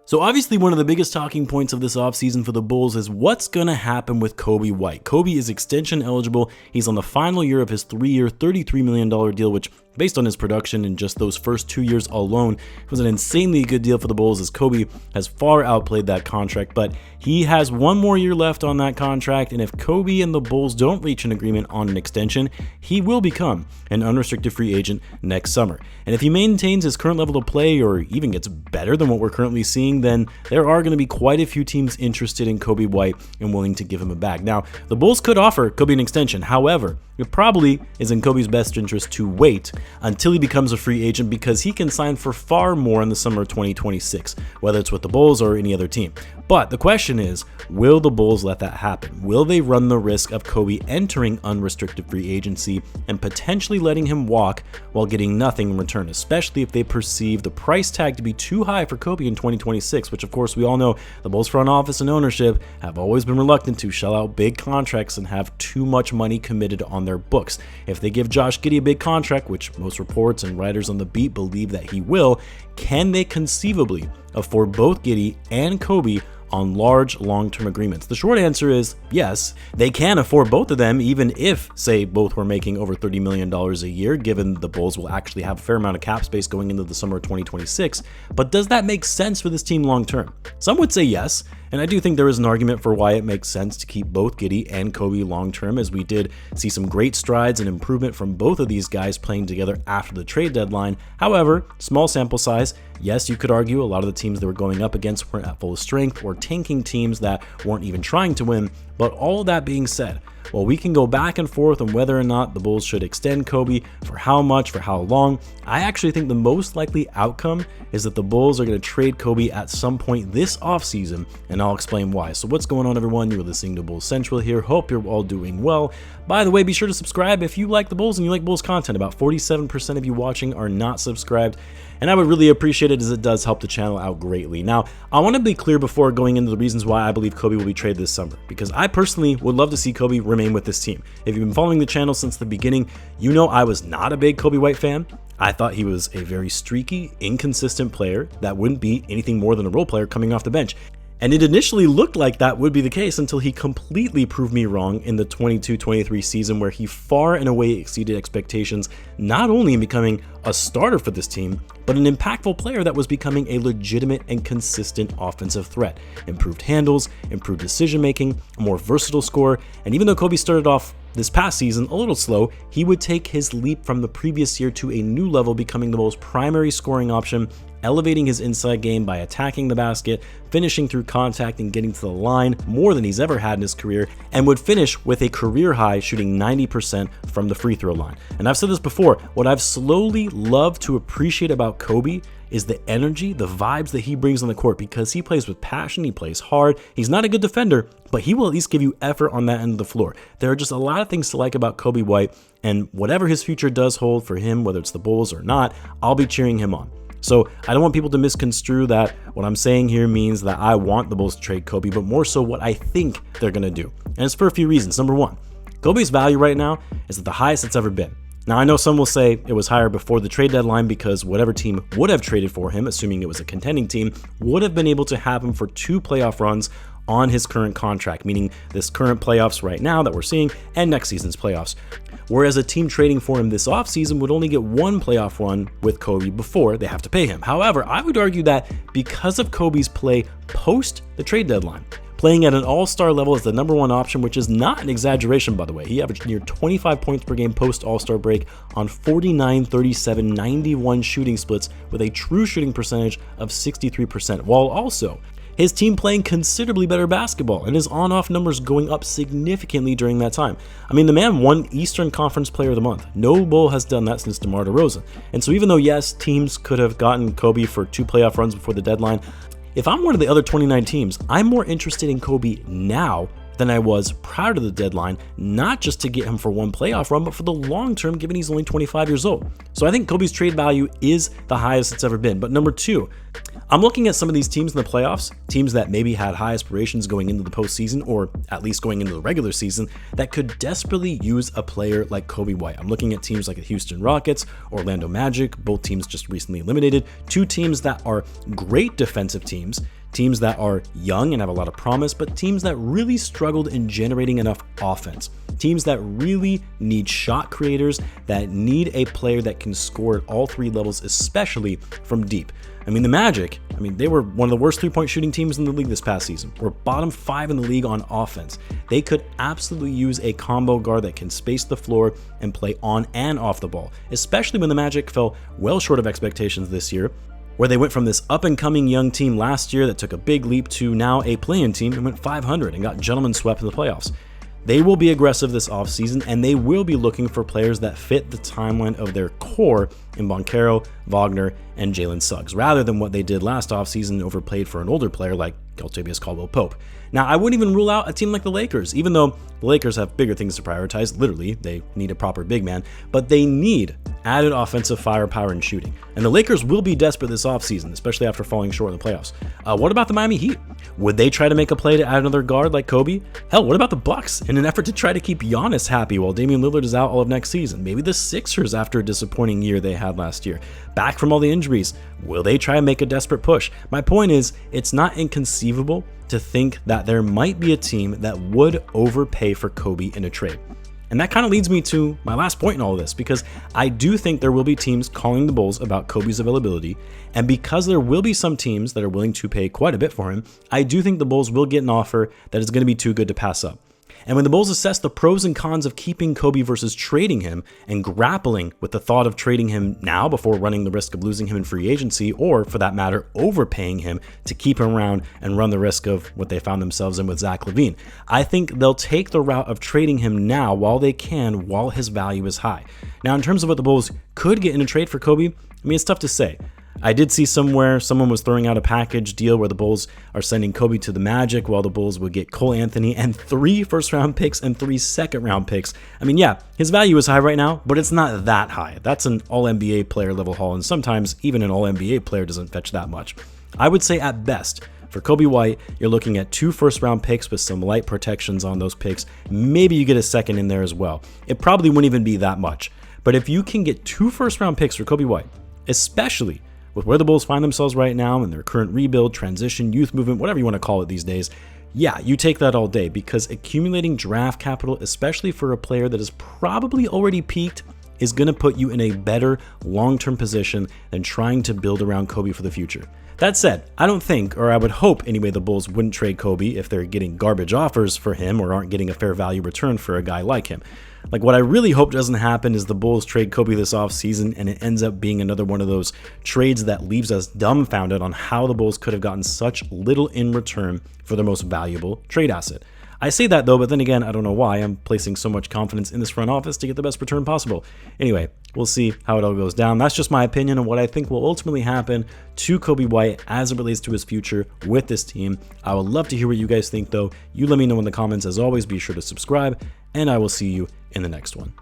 So obviously one of the biggest talking points of this offseason for the Bulls is what's going to happen with Coby White. Coby is extension eligible. He's on the final year of his 3-year, $33 million deal, which based on his production in just those first 2 years alone, was an insanely good deal for the Bulls, as Coby has far outplayed that contract. But he has one more year left on that contract, and if Coby and the Bulls don't reach an agreement on an extension, he will become an unrestricted free agent next summer. And if he maintains his current level of play or even gets better than what we're currently seeing, then there are going to be quite a few teams interested in Coby White and willing to give him a bag. Now, the Bulls could offer Coby an extension. However, it probably is in Coby's best interest to wait until he becomes a free agent, because he can sign for far more in the summer of 2026, whether it's with the Bulls or any other team. But the question is, will the Bulls let that happen? Will they run the risk of Coby entering unrestricted free agency and potentially letting him walk while getting nothing in return, especially if they perceive the price tag to be too high for Coby in 2026, which of course we all know the Bulls front office and ownership have always been reluctant to shell out big contracts and have too much money committed on their books. If they give Josh Giddey a big contract, which most reports and writers on the beat believe that he will, can they conceivably afford both Giddey and Coby on large long-term agreements? The short answer is yes, they can afford both of them, even if, say, both were making over $30 million a year, given the Bulls will actually have a fair amount of cap space going into the summer of 2026. But does that make sense for this team long-term? Some would say yes, and I do think there is an argument for why it makes sense to keep both Giddey and Coby long-term, as we did see some great strides and improvement from both of these guys playing together after the trade deadline. However, small sample size, yes, you could argue a lot of the teams they were going up against weren't at full strength or tanking teams that weren't even trying to win. But all of that being said, while we can go back and forth on whether or not the Bulls should extend Coby, for how much, for how long, I actually think the most likely outcome is that the Bulls are going to trade Coby at some point this offseason, and I'll explain why. So what's going on, everyone? You're listening to Bulls Central here. Hope you're all doing well. By the way, be sure to subscribe if you like the Bulls and you like Bulls content. About 47% of you watching are not subscribed, and I would really appreciate it, as it does help the channel out greatly. Now, I want to be clear before going into the reasons why I believe Coby will be traded this summer, because I personally would love to see Coby remain with this team. If you've been following the channel since the beginning, you know I was not a big Coby White fan. I thought he was a very streaky, inconsistent player that wouldn't be anything more than a role player coming off the bench. And it initially looked like that would be the case until he completely proved me wrong in the 22-23 season, where he far and away exceeded expectations, not only in becoming a starter for this team, but an impactful player that was becoming a legitimate and consistent offensive threat. Improved handles, improved decision-making, a more versatile scorer, and even though Coby started off this past season a little slow, he would take his leap from the previous year to a new level, becoming the most primary scoring option, elevating his inside game by attacking the basket, finishing through contact and getting to the line more than he's ever had in his career, and would finish with a career high shooting 90% from the free throw line. And I've said this before, what I've slowly loved to appreciate about Coby is the energy, the vibes that he brings on the court, because he plays with passion, he plays hard, he's not a good defender, but he will at least give you effort on that end of the floor. There are just a lot of things to like about Coby White, and whatever his future does hold for him, whether it's the Bulls or not, I'll be cheering him on. So I don't want people to misconstrue that what I'm saying here means that I want the Bulls to trade Coby, but more so what I think they're going to do. And it's for a few reasons. Number one, Coby's value right now is at the highest it's ever been. Now, I know some will say it was higher before the trade deadline because whatever team would have traded for him, assuming it was a contending team, would have been able to have him for 2 playoff runs on his current contract, meaning this current playoffs right now that we're seeing and next season's playoffs. Whereas a team trading for him this offseason would only get 1 playoff run with Coby before they have to pay him. However, I would argue that because of Coby's play post the trade deadline, playing at an all-star level is the number one option, which is not an exaggeration, by the way. He averaged near 25 points per game post-all-star break on 49, 37, 91 shooting splits with a true shooting percentage of 63%, while also his team playing considerably better basketball and his on-off numbers going up significantly during that time. I mean, the man won Eastern Conference Player of the Month. No Bull has done that since DeMar DeRozan. And so even though, yes, teams could have gotten Coby for 2 playoff runs before the deadline, if I'm one of the other 29 teams, I'm more interested in Coby now than I was prior to the deadline, not just to get him for 1 playoff run, but for the long term, given he's only 25 years old. So I think Coby's trade value is the highest it's ever been. But number 2, I'm looking at some of these teams in the playoffs, teams that maybe had high aspirations going into the postseason, or at least going into the regular season, that could desperately use a player like Coby White. I'm looking at teams like the Houston Rockets, Orlando Magic, both teams just recently eliminated, 2 teams that are great defensive teams, teams that are young and have a lot of promise, but teams that really struggled in generating enough offense. Teams that really need shot creators, that need a player that can score at all three levels, especially from deep. I mean, the Magic, they were one of the worst three-point shooting teams in the league this past season. We're bottom 5 in the league on offense. They could absolutely use a combo guard that can space the floor and play on and off the ball, especially when the Magic fell well short of expectations this year, where they went from this up-and-coming young team last year that took a big leap to now a play-in team and went 500 and got gentlemen swept in the playoffs. They will be aggressive this offseason, and they will be looking for players that fit the timeline of their core in Banchero, Wagner, and Jalen Suggs, rather than what they did last offseason and overpaid for an older player like Kentavious Caldwell-Pope. Now, I wouldn't even rule out a team like the Lakers, even though the Lakers have bigger things to prioritize. Literally, they need a proper big man, but they need added offensive firepower and shooting. And the Lakers will be desperate this offseason, especially after falling short in the playoffs. What about the Miami Heat? Would they try to make a play to add another guard like Coby? Hell, what about the Bucks in an effort to try to keep Giannis happy while Damian Lillard is out all of next season? Maybe the Sixers after a disappointing year they had last year. Back from all the injuries, will they try and make a desperate push? My point is, it's not inconceivable to think that there might be a team that would overpay for Coby in a trade. And that kind of leads me to my last point in all of this, because I do think there will be teams calling the Bulls about Coby's availability, and because there will be some teams that are willing to pay quite a bit for him, I do think the Bulls will get an offer that is going to be too good to pass up. And when the Bulls assess the pros and cons of keeping Coby versus trading him and grappling with the thought of trading him now before running the risk of losing him in free agency, or for that matter, overpaying him to keep him around and run the risk of what they found themselves in with Zach LaVine, I think they'll take the route of trading him now while they can, while his value is high. Now, in terms of what the Bulls could get in a trade for Coby, it's tough to say. I did see somewhere someone was throwing out a package deal where the Bulls are sending Coby to the Magic while the Bulls would get Cole Anthony and 3 first-round picks and 3 second-round picks. Yeah, his value is high right now, but it's not that high. That's an all-NBA player level haul, and sometimes even an all-NBA player doesn't fetch that much. I would say at best, for Coby White, you're looking at 2 first-round picks with some light protections on those picks. Maybe you get a second in there as well. It probably wouldn't even be that much. But if you can get 2 first-round picks for Coby White, especially with where the Bulls find themselves right now in their current rebuild, transition, youth movement, whatever you want to call it these days, yeah, you take that all day, because accumulating draft capital, especially for a player that is probably already peaked, is going to put you in a better long-term position than trying to build around Coby for the future. That said, I don't think, or I would hope anyway, the Bulls wouldn't trade Coby if they're getting garbage offers for him or aren't getting a fair value return for a guy like him. What I really hope doesn't happen is the Bulls trade Coby this offseason and it ends up being another one of those trades that leaves us dumbfounded on how the Bulls could have gotten such little in return for their most valuable trade asset. I say that though, but then again, I don't know why I'm placing so much confidence in this front office to get the best return possible. Anyway, we'll see how it all goes down. That's just my opinion on what I think will ultimately happen to Coby White as it relates to his future with this team. I would love to hear what you guys think though. You let me know in the comments. As always, be sure to subscribe, and I will see you in the next one.